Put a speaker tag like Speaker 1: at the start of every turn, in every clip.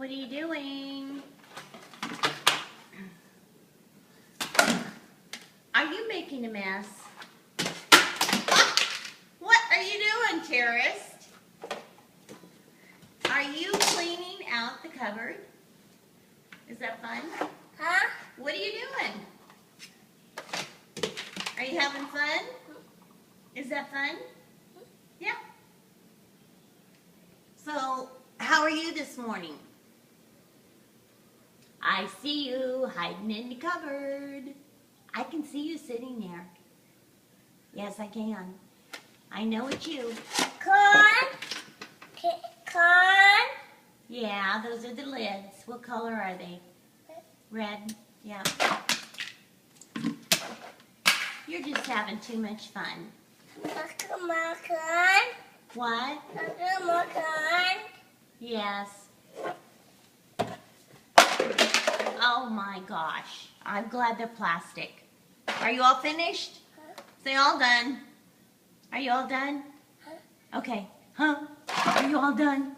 Speaker 1: What are you doing? Are you making a mess? What are you doing, Terrorist? Are you cleaning out the cupboard? Is that fun?
Speaker 2: Huh?
Speaker 1: What are you doing? Are you having fun? Is that fun? Yeah. So, how are you this morning? I see you hiding in the cupboard. I can see you sitting there. Yes, I can. I know it's you.
Speaker 2: Corn. Corn.
Speaker 1: Yeah, those are the lids. What color are they? Red. Yeah. You're just having too much fun.
Speaker 2: Corn.
Speaker 1: What?
Speaker 2: Corn.
Speaker 1: Yes. Oh my gosh. I'm glad they're plastic. Are you all finished? Say all done. Are you all done? Okay. Huh? Are you all done?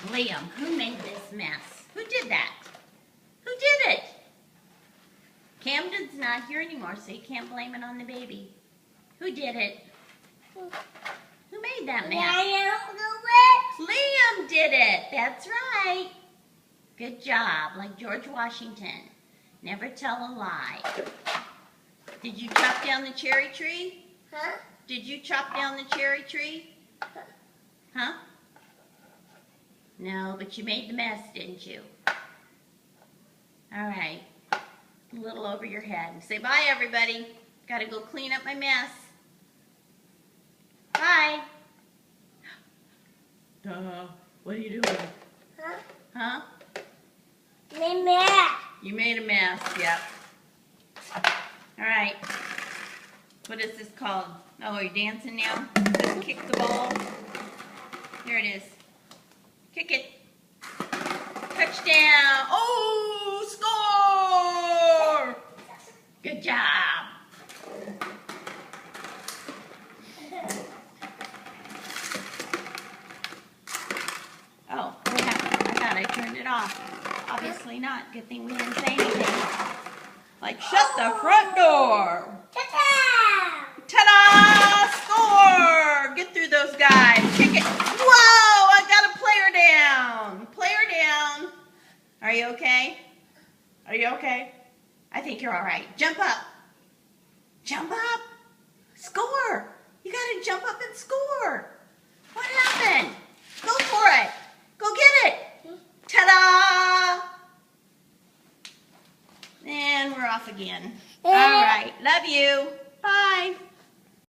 Speaker 1: Liam, who made this mess? Who did that? Who did it? Camden's not here anymore, so you can't blame it on the baby. Who did it? Who made that mess? Liam did it. That's right. Good job, like George Washington. Never tell a lie. Did you chop down the cherry tree?
Speaker 2: Huh?
Speaker 1: Did you chop down the cherry tree? Huh? No, but you made the mess, didn't you? All right. A little over your head. Say bye, everybody. Got to go clean up my mess. Bye. Duh. What are you doing?
Speaker 2: Huh?
Speaker 1: Huh?
Speaker 2: Mess.
Speaker 1: You made a mess, yep. All right. What is this called? Oh, you're dancing now? Just kick the ball. There it is. Kick it. Touchdown. Oh, score! Good job. Oh, what happened? I thought I turned it off. Obviously not. Good thing we didn't say anything. Like, shut the front door.
Speaker 2: Ta-ta!
Speaker 1: Ta-da! Score! Get through those guys. Kick it. Whoa! I got a player down. Player down. Are you okay? Are you okay? I think you're all right. Jump up. Jump up. Score. You got to jump up and score. What happened? Go for it. Go get it. Ta-da! And we're off again. All right. Love you. Bye.